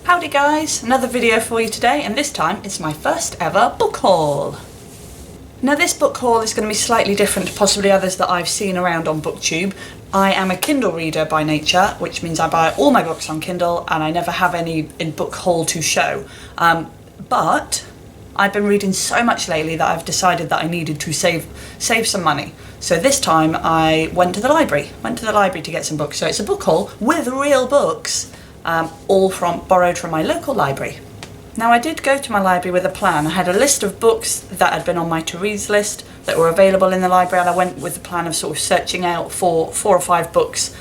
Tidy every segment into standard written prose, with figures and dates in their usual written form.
Howdy guys, another video for you today, and this time it's my first ever book haul. Now this book haul is going to be slightly different to possibly others that I've seen around on BookTube. I am a Kindle reader by nature, which means I buy all my books on Kindle and I never have any in book haul to show. But I've been reading so much lately that I've decided that I needed to save some money. So this time I went to the library to get some books. So it's a book haul with real books, all borrowed from my local library. Now I did go to my library with a plan. I had a list of books that had been on my to-reads list that were available in the library, and I went with the plan of sort of searching out for 4 or 5 books,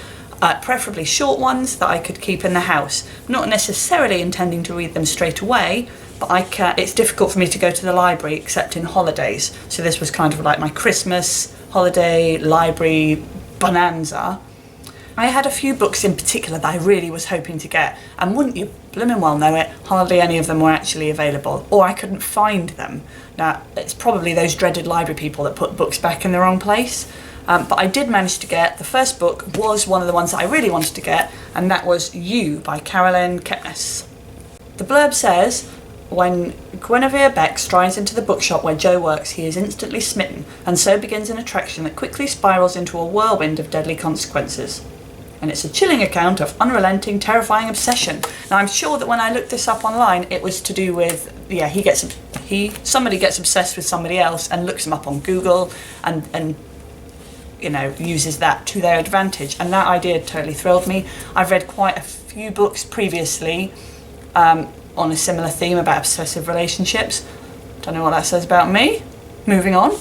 preferably short ones that I could keep in the house. Not necessarily intending to read them straight away, but it's difficult for me to go to the library except in holidays. So this was kind of like my Christmas holiday library bonanza. I had a few books in particular that I really was hoping to get, and wouldn't you blooming well know it, hardly any of them were actually available, or I couldn't find them. Now, it's probably those dreaded library people that put books back in the wrong place, but I did manage to get, the first book was one of the ones that I really wanted to get, and that was You by Caroline Kepnes. The blurb says, when Guinevere Beck strides into the bookshop where Joe works, he is instantly smitten, and so begins an attraction that quickly spirals into a whirlwind of deadly consequences. And it's a chilling account of unrelenting, terrifying obsession. Now I'm sure that when I looked this up online, it was to do with, somebody gets obsessed with somebody else and looks them up on Google and you know, uses that to their advantage. And that idea totally thrilled me. I've read quite a few books previously on a similar theme about obsessive relationships. Don't know what that says about me. Moving on.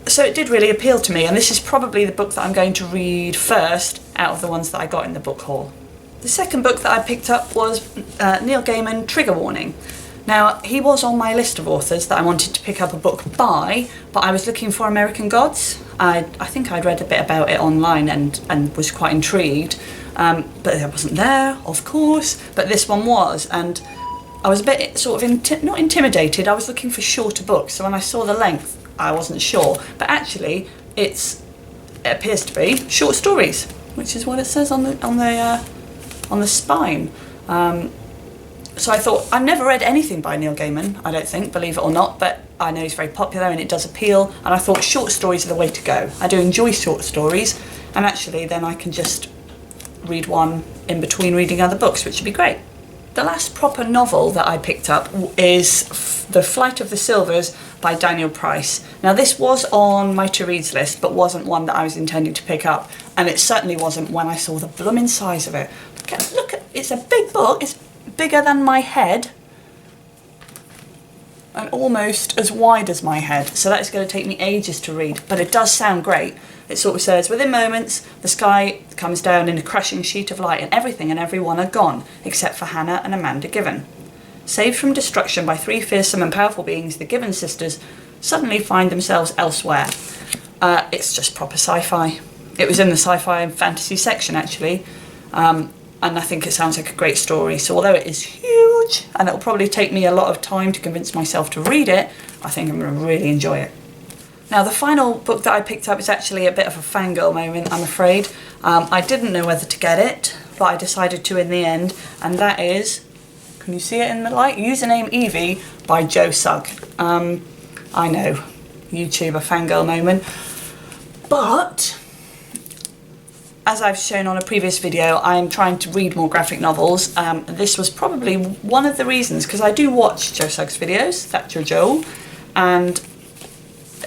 So it did really appeal to me, and this is probably the book that I'm going to read first out of the ones that I got in the book haul. The second book that I picked up was Neil Gaiman, Trigger Warning. Now, he was on my list of authors that I wanted to pick up a book by, but I was looking for American Gods. I think I'd read a bit about it online and was quite intrigued, but it wasn't there, of course, but this one was, and I was a bit sort of, not intimidated, I was looking for shorter books, so when I saw the length, I wasn't sure, but actually it appears to be short stories, which is what it says on the spine. So I thought, I've never read anything by Neil Gaiman, I don't think, believe it or not, but I know he's very popular and it does appeal, and I thought short stories are the way to go. I do enjoy short stories, and actually then I can just read one in between reading other books, which would be great. The last proper novel that I picked up is The Flight of the Silvers by Daniel Price. Now this was on my to-reads list, but wasn't one that I was intending to pick up, and it certainly wasn't when I saw the blooming size of it. Look at, it's a big book, it's bigger than my head, and almost as wide as my head, so that's going to take me ages to read, but it does sound great. It sort of says, within moments, the sky comes down in a crashing sheet of light and everything and everyone are gone, except for Hannah and Amanda Given. Saved from destruction by 3 fearsome and powerful beings, the Given sisters suddenly find themselves elsewhere. It's just proper sci-fi. It was in the sci-fi and fantasy section, actually, and I think it sounds like a great story. So although it is huge, and it'll probably take me a lot of time to convince myself to read it, I think I'm going to really enjoy it. Now the final book that I picked up is actually a bit of a fangirl moment, I'm afraid. I didn't know whether to get it, but I decided to in the end, and that is, can you see it in the light? Username Evie by Sugg. I know, YouTuber fangirl moment, but as I've shown on a previous video, I'm trying to read more graphic novels. This was probably one of the reasons, because I do watch Sugg's videos, Thatcher Joel, and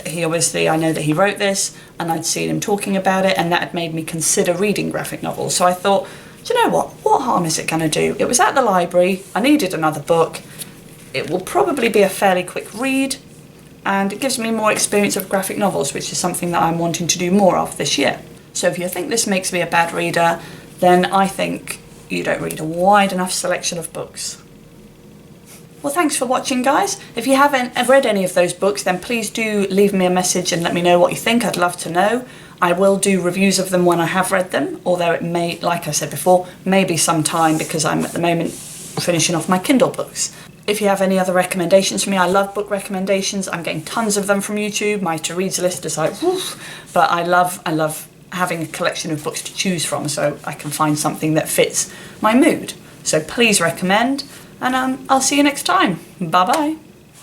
he obviously, I know that he wrote this, and I'd seen him talking about it, and that had made me consider reading graphic novels. So I thought, do you know what harm is it going to do? It was at the library, I needed another book, it will probably be a fairly quick read, and it gives me more experience of graphic novels, which is something that I'm wanting to do more of this year. So if you think this makes me a bad reader, then I think you don't read a wide enough selection of books. Well, thanks for watching, guys. If you haven't read any of those books, then please do leave me a message and let me know what you think. I'd love to know. I will do reviews of them when I have read them, although it may, like I said before, may be some time because I'm at the moment finishing off my Kindle books. If you have any other recommendations for me, I love book recommendations. I'm getting tons of them from YouTube. My to-reads list is like, woof. But I love having a collection of books to choose from so I can find something that fits my mood. so please recommend, and I'll see you next time. Bye bye.